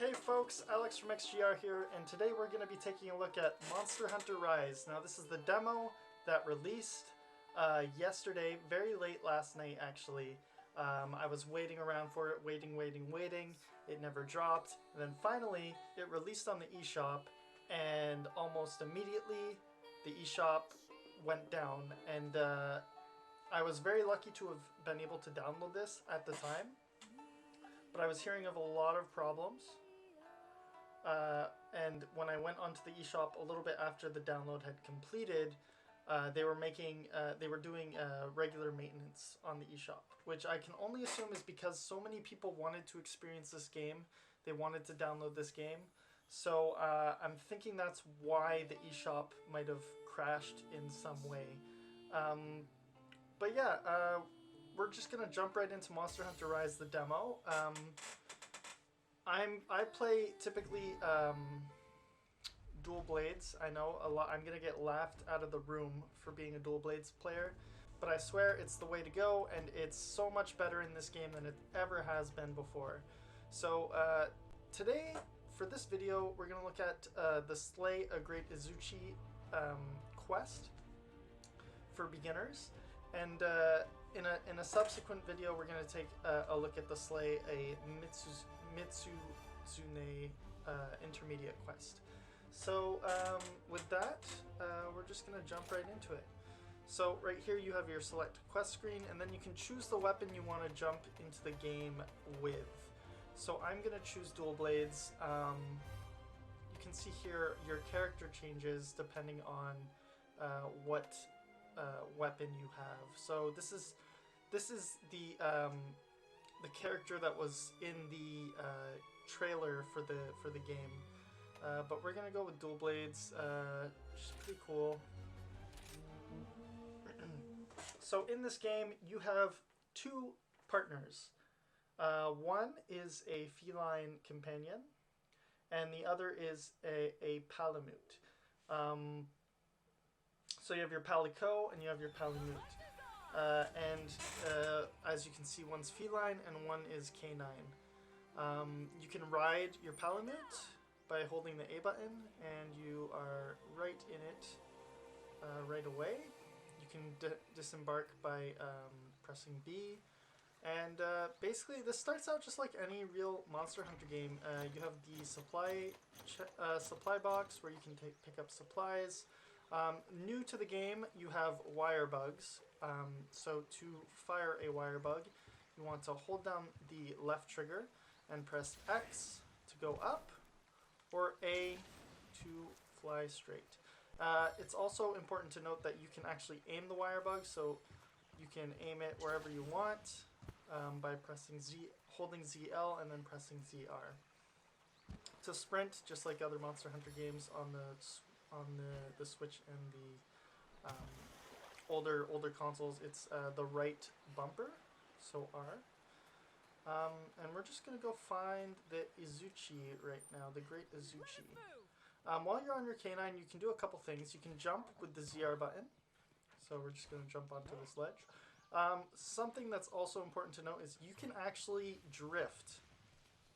Hey folks, Alex from XGR here, and today we're going to be taking a look at Monster Hunter Rise. Now this is the demo that released yesterday, very late last night actually. I was waiting around for it, waiting. It never dropped, and then finally it released on the eShop, and almost immediately the eShop went down, and I was very lucky to have been able to download this at the time. But I was hearing of a lot of problems, and when I went onto the eShop a little bit after the download had completed, they were doing regular maintenance on the eShop, which I can only assume is because so many people wanted to experience this game. They wanted to download this game, so I'm thinking that's why the eShop might have crashed in some way. But yeah. We're just gonna jump right into Monster Hunter Rise, the demo. I play typically dual blades. I know a lot. I'm gonna get laughed out of the room for being a dual blades player, but I swear it's the way to go, and it's so much better in this game than it ever has been before. So today, for this video, we're gonna look at the Slay a Great Izuchi quest for beginners, and in a subsequent video, we're going to take a look at the Slay a Mitsuzune intermediate quest. So with that, we're just going to jump right into it. So right here you have your select quest screen, and then you can choose the weapon you want to jump into the game with. So I'm going to choose dual blades. You can see here your character changes depending on what weapon you have. So this is the character that was in the trailer for the game, but we're gonna go with dual blades, which is pretty cool. So in this game you have two partners. One is a feline companion, and the other is a palamute. So you have your Palico and you have your Palamute. As you can see, one's feline and one is canine. You can ride your Palamute by holding the A button, and you are right in it right away. You can disembark by pressing B. And basically this starts out just like any real Monster Hunter game. You have the supply box where you can pick up supplies. New to the game, you have wire bugs. So to fire a wire bug, you want to hold down the left trigger and press X to go up, or A to fly straight. It's also important to note that you can actually aim the wire bug, so you can aim it wherever you want by pressing holding ZL and then pressing ZR. To sprint, just like other Monster Hunter games on the Switch and the older consoles, it's the right bumper, so R. And we're just going to go find the Izuchi right now, the Great Izuchi. While you're on your canine, you can do a couple things. You can jump with the ZR button, so we're just going to jump onto this ledge. Something that's also important to note is you can actually drift.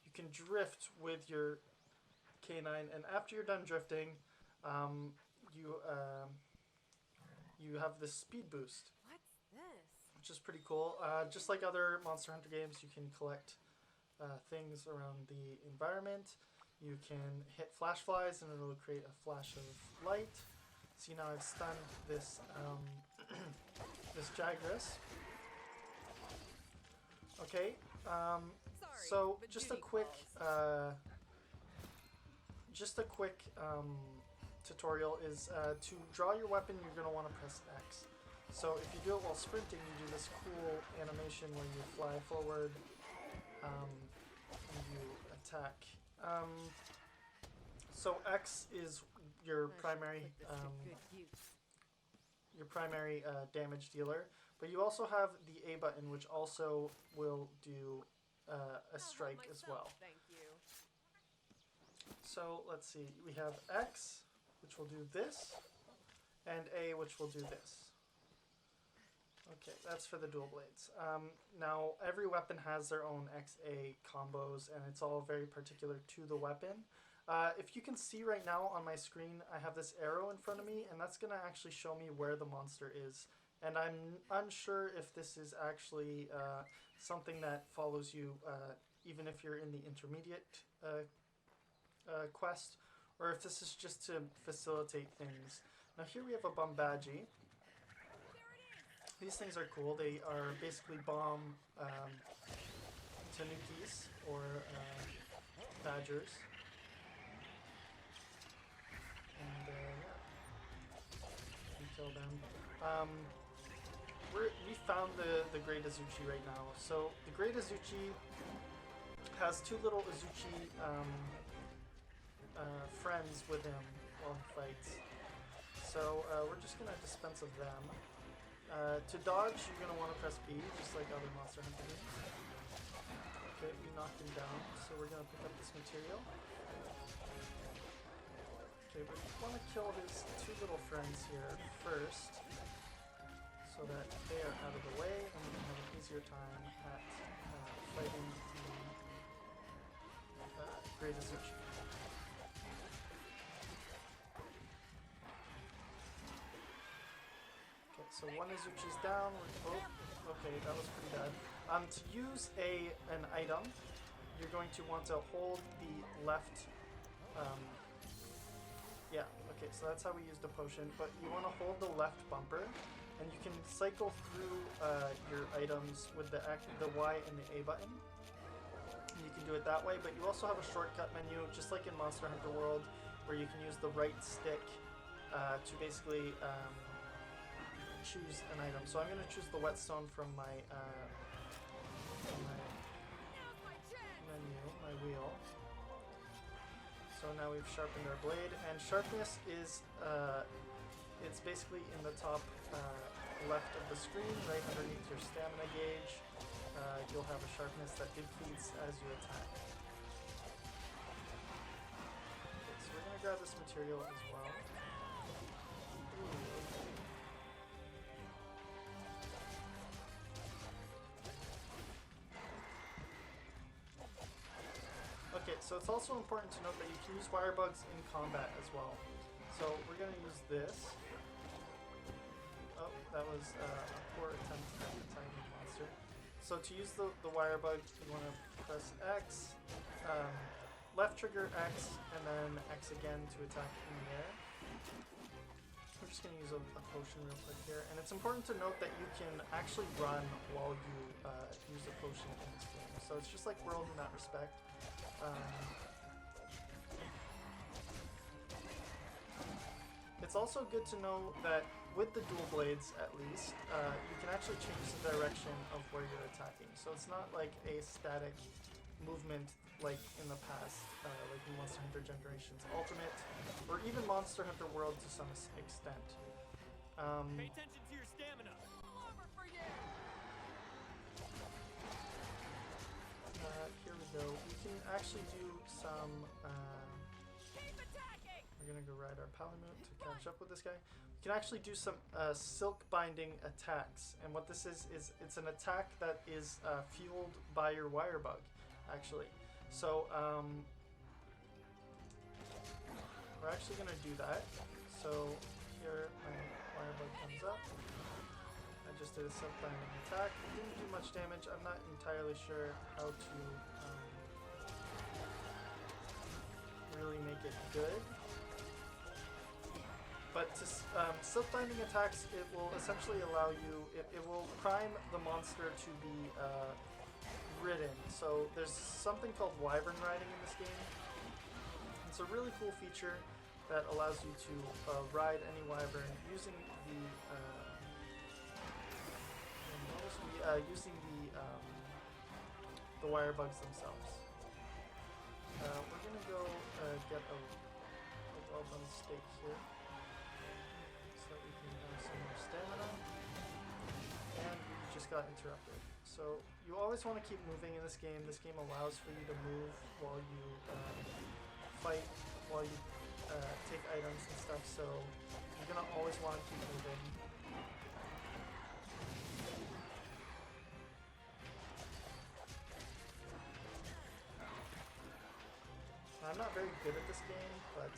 You can drift with your canine, and after you're done drifting, you have this speed boost. What's this? Which is pretty cool. Just like other Monster Hunter games, you can collect things around the environment. You can hit flash flies and it'll create a flash of light. See, now I've stunned this this Jagras. Okay, so just a quick tutorial is to draw your weapon, you're going to want to press X. So if you do it while sprinting, you do this cool animation where you fly forward and you attack. So X is your primary damage dealer, but you also have the A button, which also will do a strike as well. Thank you. So let's see, we have X, which will do this, and A, which will do this. Okay, that's for the dual blades. Now, every weapon has their own XA combos, and it's all very particular to the weapon. If you can see right now on my screen, I have this arrow in front of me, and that's going to actually show me where the monster is. And I'm unsure if this is actually something that follows you even if you're in the intermediate quest, or if this is just to facilitate things. Now here we have a Bombaji. These things are cool. They are basically bomb tanukis, or badgers. And yeah, you kill them. We found the Great Izuchi right now. So the Great Izuchi has two little Izuchi friends with him while he fights. So we're just going to dispense of them. To dodge, you're going to want to press B, just like other Monster Hunter games. Okay, we knocked him down, so we're going to pick up this material. Okay, we want to kill his two little friends here first, so that they are out of the way, and we can have an easier time at fighting the Great Izuchi. Okay, so one Izuchi's down. Oh, okay, that was pretty bad. To use an item, you're going to want to hold the left. Yeah, okay, so that's how we use the potion. But you want to hold the left bumper. And you can cycle through your items with the Y and the A button. And you can do it that way, but you also have a shortcut menu, just like in Monster Hunter World, where you can use the right stick to basically choose an item. So I'm going to choose the whetstone from my menu, my wheel. So now we've sharpened our blade, and sharpness is it's basically in the top left of the screen, right underneath your stamina gauge. You'll have a sharpness that depletes as you attack. Okay, so we're going to grab this material as well. Okay, so it's also important to note that you can use wire bugs in combat as well. So we're going to use this. Oh, that was a poor attempt at attacking the monster. So to use the wire bug, you want to press X, left trigger X, and then X again to attack in the air. We're just going to use a potion real quick here. And it's important to note that you can actually run while you use a potion in this game. So it's just like World in that respect. It's also good to know that with the dual blades, at least, you can actually change the direction of where you're attacking. So it's not like a static movement like in the past, like in Monster Hunter Generations Ultimate, or even Monster Hunter World to some extent. Pay attention to your stamina. Over for you. Here we go. We can actually do some. Keep attacking. We're gonna go ride our Palamute to catch up with this guy. We can actually do some silk binding attacks, and what this is it's an attack that is fueled by your wire bug, actually. So we're actually gonna do that. So here my wire bug comes up. I just did a silk binding attack. It didn't do much damage. I'm not entirely sure how to really make it good. But to silk binding attacks, it will essentially allow you, it will prime the monster to be ridden. So there's something called wyvern riding in this game. It's a really cool feature that allows you to ride any wyvern using the wire bugs themselves. We're gonna go get a well-done steak here, so that we can have some more stamina. And we just got interrupted. So you always want to keep moving in this game. This game allows for you to move while you fight, while you take items and stuff. So you're gonna always want to keep moving. I'm not very good at this game, but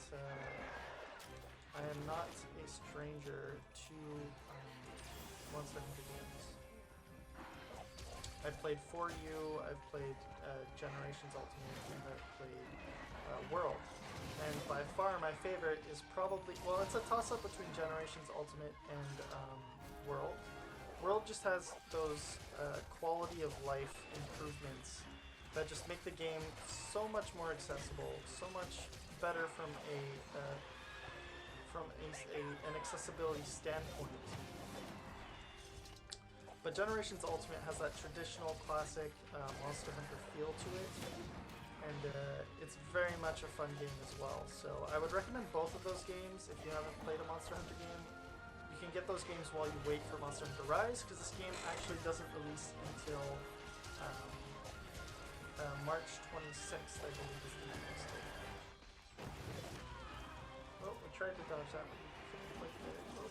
I am not a stranger to Monster Hunter games. I've played For You, I've played Generations Ultimate, and I've played World. And by far my favorite is probably, well, it's a toss-up between Generations Ultimate and World. World just has those quality of life improvements that just make the game so much more accessible, so much better from an accessibility standpoint. But Generations Ultimate has that traditional classic Monster Hunter feel to it, and it's very much a fun game as well. So I would recommend both of those games if you haven't played a Monster Hunter game. You can get those games while you wait for Monster Hunter Rise, because this game actually doesn't release until March 26th, I believe is the release date. Oh, we tried to dodge that, but we couldn't quite get it. Oh.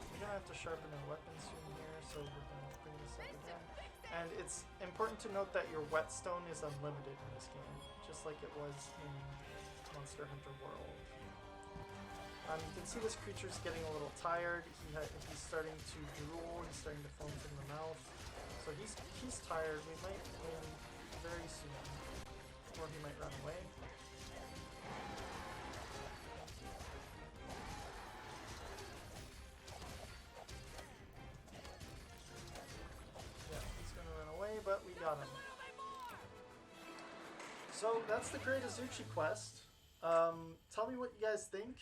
We're gonna have to sharpen our weapons soon here, so we're gonna bring this up again. And it's important to note that your whetstone is unlimited in this game, just like it was in Monster Hunter World. You can see this creature's getting a little tired. He's starting to drool. He's starting to foam from the mouth. So he's tired. We might win very soon, or he might run away. Yeah, he's gonna run away, but we got him. So that's the Great Izuchi quest. Tell me what you guys think.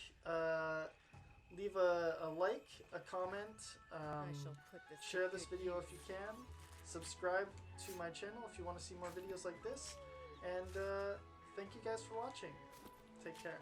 Leave a like, a comment, share this video if you can, subscribe to my channel if you want to see more videos like this, and thank you guys for watching. Take care.